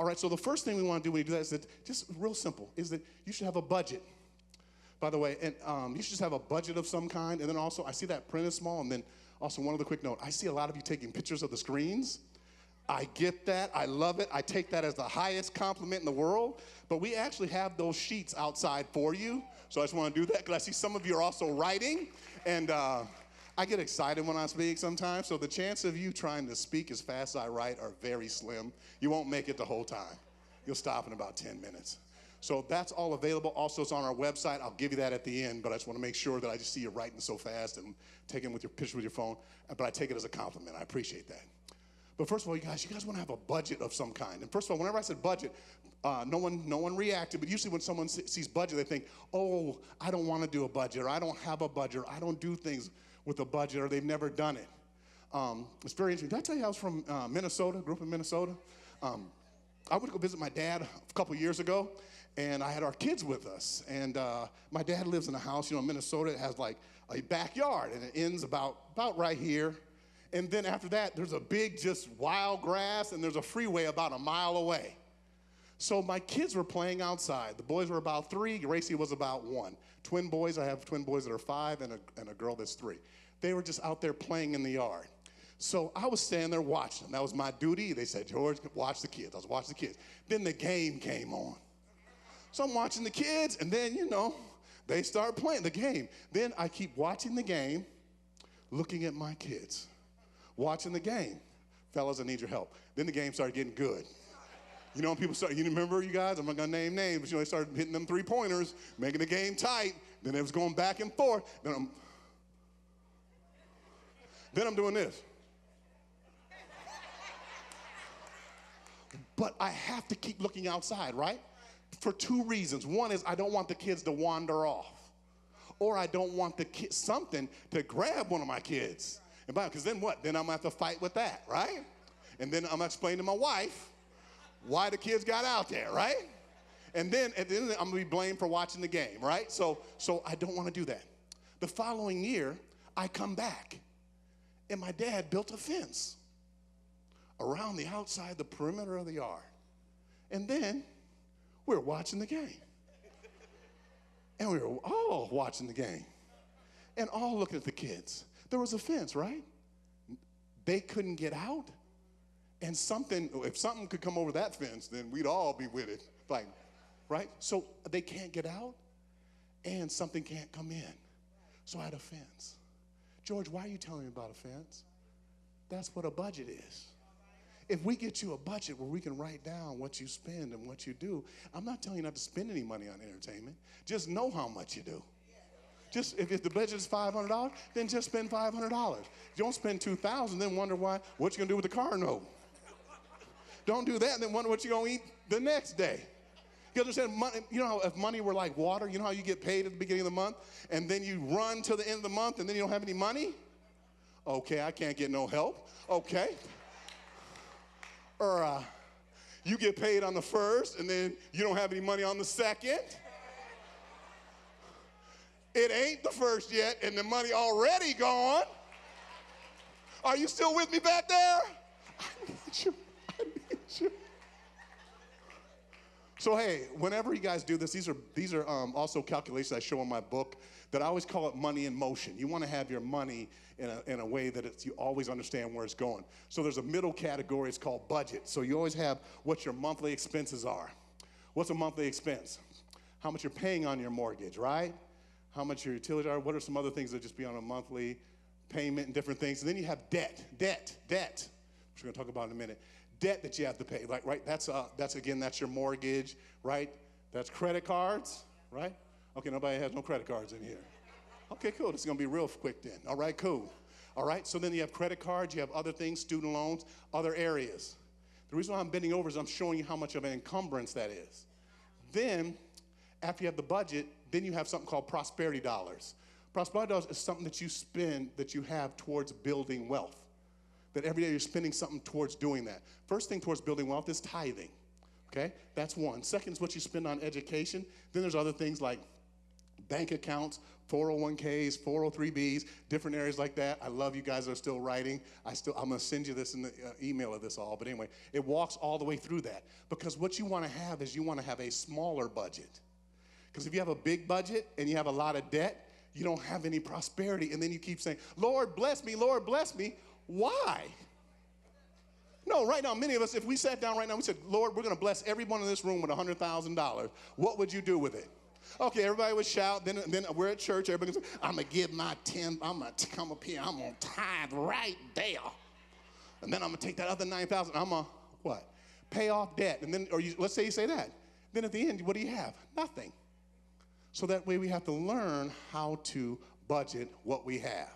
All right, so the first thing we want to do when you do that is that, just real simple, is that you should have a budget. By the way, and you should just have a budget of some kind. And then also, I see that print is small. And then also one other quick note. I see a lot of you taking pictures of the screens. I get that. I love it. I take that as the highest compliment in the world. But we actually have those sheets outside for you. So I just want to do that because I see some of you are also writing. And I get excited when I speak sometimes. So the chance of you trying to speak as fast as I write are very slim. You won't make it the whole time. You'll stop in about 10 minutes. So that's all available. Also, it's on our website. I'll give you that at the end, but I just want to make sure that I just see you writing so fast and taking with your picture with your phone. But I take it as a compliment. I appreciate that. But first of all, you guys want to have a budget of some kind. And first of all, whenever I said budget, no one reacted. But usually when someone sees budget, they think, oh, I don't want to do a budget, or I don't have a budget, or I don't do things with a budget, or they've never done it. It's very interesting. Did I tell you I was from Minnesota, grew up in Minnesota? I went to go visit my dad a couple years ago. And I had our kids with us. And my dad lives in a house, in Minnesota. It has like a backyard, and it ends about right here. And then after that, there's a big just wild grass, and there's a freeway about a mile away. So my kids were playing outside. The boys were about 3. Gracie was about 1. Twin boys. I have twin boys that are 5 and a girl that's 3. They were just out there playing in the yard. So I was standing there watching them. That was my duty. They said, George, watch the kids. I was watching the kids. Then the game came on. So I'm watching the kids, and then, they start playing the game. Then I keep watching the game, looking at my kids, watching the game. Fellas, I need your help. Then the game started getting good. When people start, you remember, you guys, I'm not going to name names, but they started hitting them 3-pointers, making the game tight. Then it was going back and forth. Then I'm doing this. But I have to keep looking outside, right? For 2 reasons. One is I don't want the kids to wander off. Or I don't want something to grab one of my kids. Because then what? Then I'm going to have to fight with that, right? And then I'm going to explain to my wife why the kids got out there, right? And then at the end of it, I'm going to be blamed for watching the game, right? So I don't want to do that. The following year, I come back, and my dad built a fence around the outside, the perimeter of the yard. And then we were watching the game. And we were all watching the game. And all looking at the kids. There was a fence, right? They couldn't get out. And if something could come over that fence, then we'd all be with it fighting, right? So they can't get out, and something can't come in. So I had a fence. George, why are you telling me about a fence? That's what a budget is. If we get you a budget where we can write down what you spend and what you do, I'm not telling you not to spend any money on entertainment. Just know how much you do. Just if the budget is $500, then just spend $500. Don't spend $2,000, then wonder what you're gonna do with the car note. Don't do that, and then wonder what you're gonna eat the next day. You understand? Money, how if money were like water, you know how you get paid at the beginning of the month, and then you run till the end of the month, and then you don't have any money? Okay, I can't get no help. Okay. Or you get paid on the 1st, and then you don't have any money on the 2nd. It ain't the 1st yet, and the money already gone. Are you still with me back there? I need you. So hey, whenever you guys do this, these are also calculations I show in my book that I always call it money in motion. You want to have your money in a way that you always understand where it's going. So there's a middle category, it's called budget. So you always have what your monthly expenses are. What's a monthly expense? How much you're paying on your mortgage, right? How much your utilities are. What are some other things that just be on a monthly payment and different things? And then you have debt, which we're going to talk about in a minute. Debt that you have to pay, like, right? That's your mortgage, right? That's credit cards, right? Okay, nobody has no credit cards in here. Okay, cool. This is going to be real quick then. All right, cool. All right, so then you have credit cards, you have other things, student loans, other areas. The reason why I'm bending over is I'm showing you how much of an encumbrance that is. Then, after you have the budget, then you have something called prosperity dollars. Prosperity dollars is something that you spend, that you have towards building wealth. That every day you're spending something towards doing that. First thing towards building wealth is tithing, okay? That's one. Second is what you spend on education. Then there's other things like bank accounts, 401ks, 403bs, different areas like that. I love you guys that are still writing. I'm going to send you this in the email of this all. But anyway, it walks all the way through that. Because what you want to have is you want to have a smaller budget. Because if you have a big budget and you have a lot of debt, you don't have any prosperity. And then you keep saying, Lord, bless me, Lord, bless me. Why? No, right now, many of us, if we sat down right now, we said, Lord, we're going to bless everyone in this room with $100,000. What would you do with it? Okay, everybody would shout. Then we're at church. Everybody goes, I'm going to give my 10. I'm going to come up here. I'm going to tithe right there. And then I'm going to take that other 9,000. I'm going to, what? Pay off debt. And then, let's say you say that. Then at the end, what do you have? Nothing. So that way we have to learn how to budget what we have.